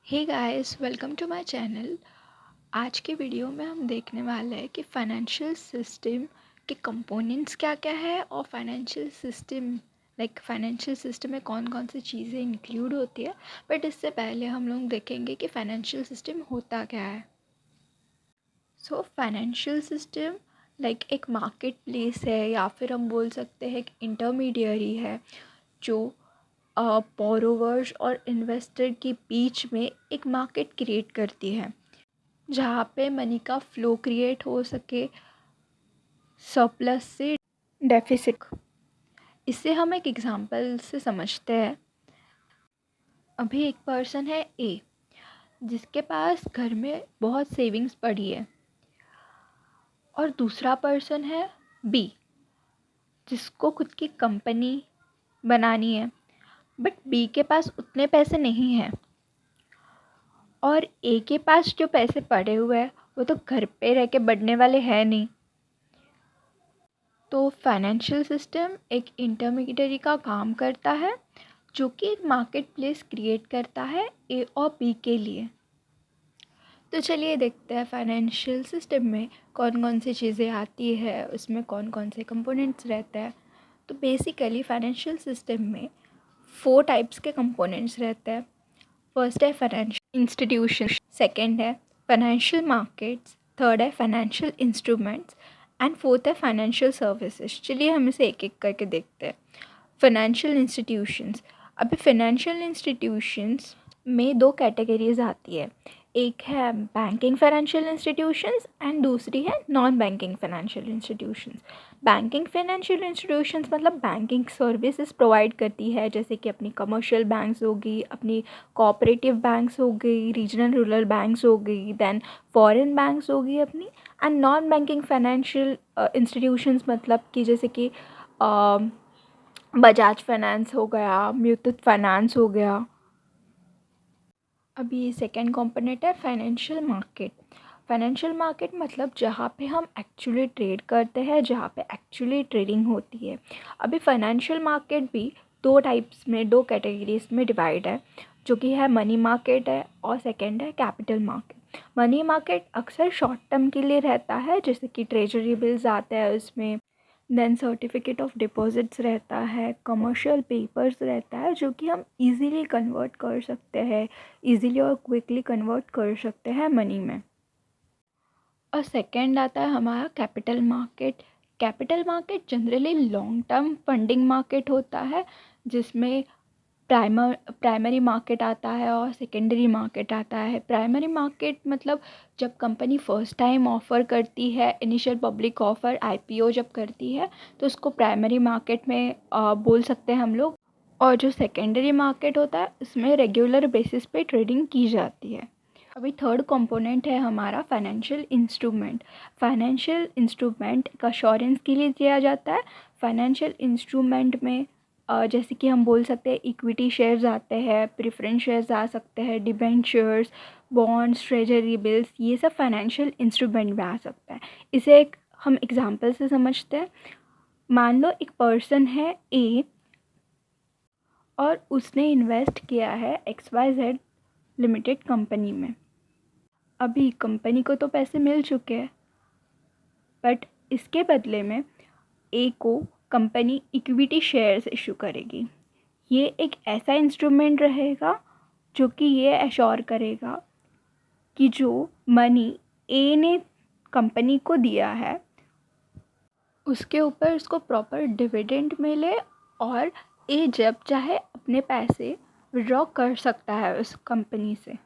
Hey guys, welcome to my channel. आज के video में हम देखने वाले हैं कि फाइनेंशियल सिस्टम के कंपोनेंट्स क्या क्या है और फाइनेंशियल सिस्टम में कौन कौन सी चीज़ें इंक्लूड होती है। बट इससे पहले हम लोग देखेंगे कि फाइनेंशियल सिस्टम होता क्या है। सो फाइनेंशियल सिस्टम एक मार्केट प्लेस है, या फिर हम बोल सकते हैं एक इंटरमीडियरी है जो बोरोवर्स और इन्वेस्टर के बीच में एक मार्केट क्रिएट करती है, जहाँ पे मनी का फ्लो क्रिएट हो सके सरप्लस से डेफिसिट। इसे हम एक एग्जांपल से समझते हैं। अभी एक पर्सन है ए, जिसके पास घर में बहुत सेविंग्स पड़ी है, और दूसरा पर्सन है बी, जिसको खुद की कंपनी बनानी है, बट बी के पास उतने पैसे नहीं हैं, और ए के पास जो पैसे पड़े हुए हैं वो तो घर पे रह के बढ़ने वाले हैं नहीं। तो फाइनेंशियल सिस्टम एक इंटरमीडियरी का काम करता है, जो कि एक मार्केट प्लेस क्रिएट करता है ए और बी के लिए। तो चलिए देखते हैं फाइनेंशियल सिस्टम में कौन कौन सी चीज़ें आती है, उसमें कौन कौन से कंपोनेंट्स रहते हैं। तो बेसिकली फाइनेंशियल सिस्टम में 4 टाइप्स के कंपोनेंट्स रहते हैं। फर्स्ट है फाइनेंशियल इंस्टीट्यूशन, सेकंड है फाइनेंशियल मार्केट्स, थर्ड है फाइनेंशियल इंस्ट्रूमेंट्स एंड फोर्थ है फाइनेंशियल सर्विसेज। चलिए हम इसे एक एक करके देखते हैं। Financial institutions. अभी फाइनेंशियल इंस्टीट्यूशंस में 2 कैटेगरीज आती है। एक है बैंकिंग फाइनेंशियल इंस्टीट्यूशंस एंड दूसरी है non banking financial institutions. Banking financial institutions मतलब बैंकिंग सर्विसेज प्रोवाइड करती है, जैसे कि अपनी कमर्शियल बैंक्स होगी, अपनी कोऑपरेटिव बैंक्स हो गई, रीजनल रूरल बैंक्स हो गई, देन फॉरेन बैंक्स होगी अपनी। And non banking financial institutions मतलब कि जैसे कि बजाज फाइनेंस हो गया, मुथूट फाइनेंस हो गया। अभी सेकेंड कंपोनेंट है फाइनेंशियल मार्केट। फाइनेंशियल मार्केट मतलब जहाँ पे हम एक्चुअली ट्रेड करते हैं, जहाँ पे एक्चुअली ट्रेडिंग होती है। अभी फाइनेंशियल मार्केट भी 2 टाइप्स में, 2 कैटेगरीज में डिवाइड है, जो कि है मनी मार्केट है और सेकेंड है कैपिटल मार्केट। मनी मार्केट अक्सर शॉर्ट टर्म के लिए रहता है, जैसे कि ट्रेजरी बिल्स आते हैं उसमें, देन सर्टिफिकेट ऑफ डिपॉजिट्स रहता है, कमर्शियल पेपर्स रहता है, जो कि हम इजीली कन्वर्ट कर सकते हैं, इजीली और क्विकली कन्वर्ट कर सकते हैं मनी में। और सेकंड आता है हमारा capital market. Capital market generally long term funding market होता है, जिसमें प्राइमरी मार्केट आता है और सेकेंडरी मार्केट आता है। प्राइमरी मार्केट मतलब जब कंपनी फर्स्ट टाइम ऑफ़र करती है, इनिशियल पब्लिक ऑफ़र आईपीओ जब करती है, तो उसको प्राइमरी मार्केट में बोल सकते हैं हम लोग। और जो सेकेंडरी मार्केट होता है, उसमें रेगुलर बेसिस पे ट्रेडिंग की जाती है। अभी थर्ड कंपोनेंट है हमारा फाइनेंशियल इंस्ट्रूमेंट। फाइनेंशियल इंस्ट्रूमेंट एक अश्योरेंस के लिए दिया जाता है। फाइनेंशियल इंस्ट्रूमेंट में जैसे कि हम बोल सकते हैं इक्विटी शेयर्स आते हैं, प्रेफरेंस शेयर्स आ सकते हैं, डिबेंचर्स, बॉन्ड्स, ट्रेजरी बिल्स, ये सब फाइनेंशियल इंस्ट्रूमेंट में आ सकता है। इसे एक हम एग्जांपल से समझते हैं। मान लो एक पर्सन है ए, और उसने इन्वेस्ट किया है XYZ लिमिटेड कंपनी में। अभी कंपनी को तो पैसे मिल चुके हैं, बट इसके बदले में ए को कंपनी इक्विटी शेयर्स इशू करेगी। ये एक ऐसा इंस्ट्रूमेंट रहेगा जो कि ये एश्योर करेगा कि जो मनी ए ने कंपनी को दिया है, उसके ऊपर उसको प्रॉपर डिविडेंड मिले, और ए जब चाहे अपने पैसे विड्रॉ कर सकता है उस कंपनी से।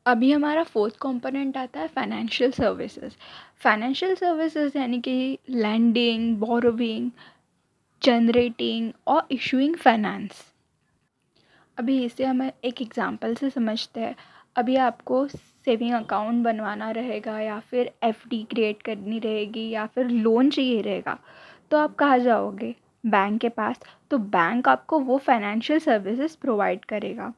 अभी हमारा फोर्थ कंपोनेंट आता है फाइनेंशियल सर्विसेज। फाइनेंशियल सर्विसेज यानी कि लैंडिंग, बोरोविंग, जनरेटिंग और इशूइंग फाइनेंस। अभी इसे हम एक एग्जांपल से समझते हैं। अभी आपको सेविंग अकाउंट बनवाना रहेगा, या फिर एफडी क्रिएट करनी रहेगी, या फिर लोन चाहिए रहेगा, तो आप कहाँ जाओगे? बैंक के पास। तो बैंक आपको वो फाइनेंशियल सर्विसेज प्रोवाइड करेगा।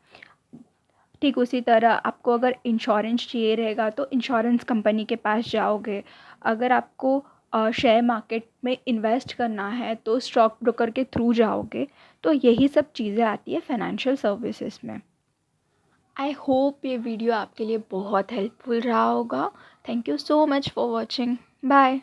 ठीक उसी तरह आपको अगर इंश्योरेंस चाहिए रहेगा, तो इंश्योरेंस कंपनी के पास जाओगे। अगर आपको शेयर मार्केट में इन्वेस्ट करना है, तो स्टॉक ब्रोकर के थ्रू जाओगे। तो यही सब चीज़ें आती है फाइनेंशियल सर्विसेज में। आई होप ये वीडियो आपके लिए बहुत हेल्पफुल रहा होगा। Thank you so much for watching. Bye.